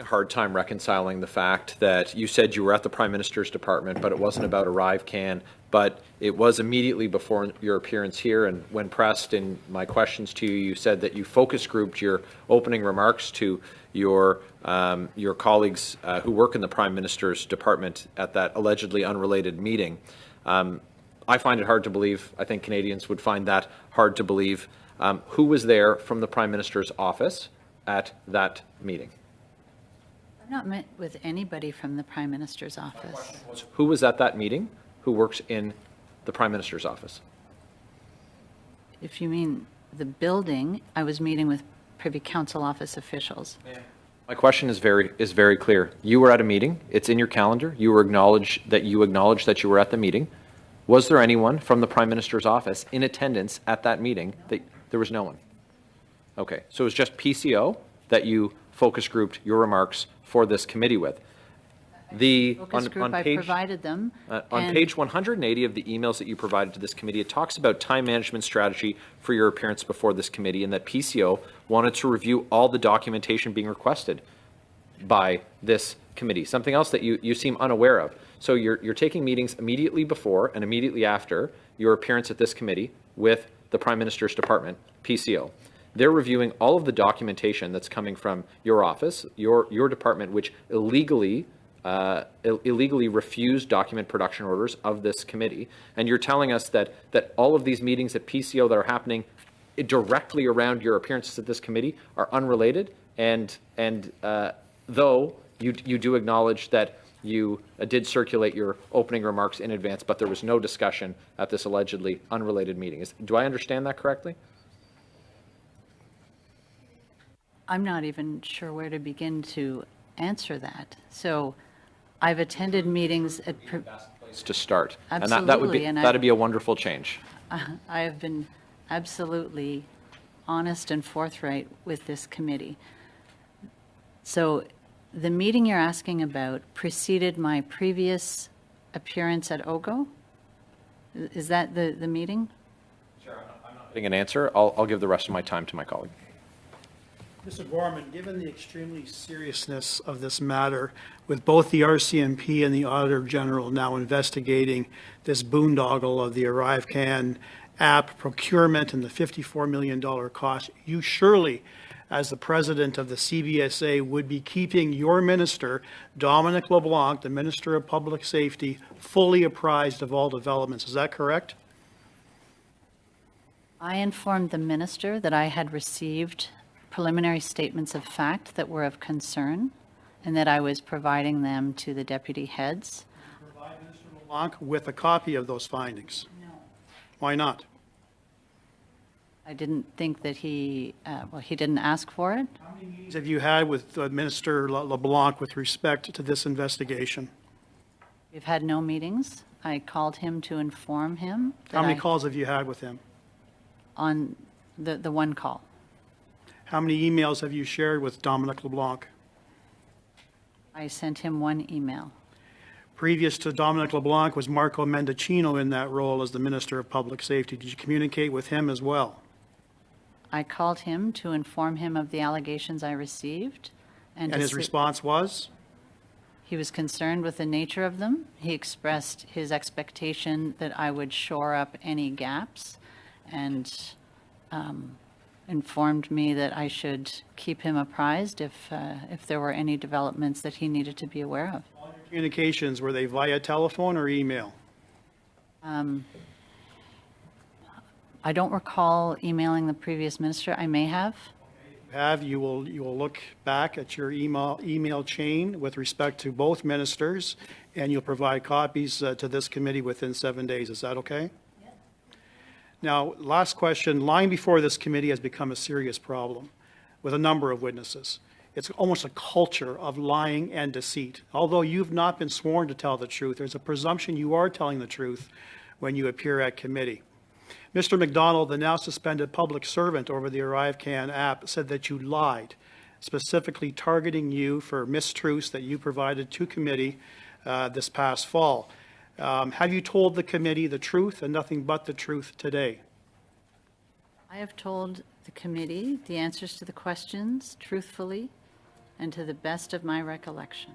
hard time reconciling the fact that you said you were at the Prime Minister's department, but it wasn't about Arrivecan, but it was immediately before your appearance here. And when pressed in my questions to you, you said that you focus grouped your opening remarks to your colleagues who work in the Prime Minister's department at that allegedly unrelated meeting. I find it hard to believe. I think Canadians would find that hard to believe. Who was there from the Prime Minister's office at that meeting? I've not met with anybody from the Prime Minister's office. Who was at that meeting who works in the Prime Minister's office? If you mean the building, I was meeting with Privy Council office officials. My question is very clear. You were at a meeting. It's in your calendar. You acknowledged that you were at the meeting. Was there anyone from the Prime Minister's office in attendance at that meeting? There was no one. Okay, so it was just PCO that you focus grouped your remarks for this committee with. I provided them. On page 180 of the emails that you provided to this committee, it talks about time management strategy for your appearance before this committee, and that PCO wanted to review all the documentation being requested by this committee, something else that you seem unaware of. So you're taking meetings immediately before and immediately after your appearance at this committee with the Prime Minister's department, PCO. They're reviewing all of the documentation that's coming from your office, your department, which illegally refused document production orders of this committee. And you're telling us that all of these meetings at PCO that are happening directly around your appearances at this committee are unrelated. And though you do acknowledge that you did circulate your opening remarks in advance, but there was no discussion at this allegedly unrelated meeting. Do I understand that correctly? I'm not even sure where to begin to answer that. So I've attended meetings at... Place to start. Absolutely. And that'd be a wonderful change. I have been absolutely honest and forthright with this committee. So the meeting you're asking about preceded my previous appearance at OGO? Is that the meeting? Sure, I'm not getting an answer. I'll give the rest of my time to my colleague. Mr. Gorman, given the extremely seriousness of this matter, with both the RCMP and the Auditor General now investigating this boondoggle of the Arrivecan app procurement and the $54 million cost, you surely, as the president of the CBSA, would be keeping your minister, Dominic LeBlanc, the Minister of Public Safety, fully apprised of all developments. Is that correct? I informed the minister that I had received preliminary statements of fact that were of concern and that I was providing them to the deputy heads. Provide Minister LeBlanc with a copy of those findings. No. Why not? I didn't think that he didn't ask for it. How many meetings have you had with Minister LeBlanc with respect to this investigation? We've had no meetings. I called him to inform him. How many calls have you had with him? On the one call. How many emails have you shared with Dominic LeBlanc? I sent him one email. Previous to Dominic LeBlanc was Marco Mendicino in that role as the Minister of Public Safety. Did you communicate with him as well? I called him to inform him of the allegations I received. And his response was? He was concerned with the nature of them. He expressed his expectation that I would shore up any gaps and informed me that I should keep him apprised if there were any developments that he needed to be aware of. All your communications, were they via telephone or email? I don't recall emailing the previous minister. I may have. You will look back at your email chain with respect to both ministers, and you'll provide copies to this committee within 7 days. Is that okay? Yes. Now, last question. Lying before this committee has become a serious problem with a number of witnesses. It's almost a culture of lying and deceit. Although you've not been sworn to tell the truth, there's a presumption you are telling the truth when you appear at committee. Mr. McDonald, the now suspended public servant over the Arrivecan app, said that you lied, specifically targeting you for mistruths that you provided to committee this past fall. Have you told the committee the truth and nothing but the truth today? I have told the committee the answers to the questions truthfully. and to the best of my recollection.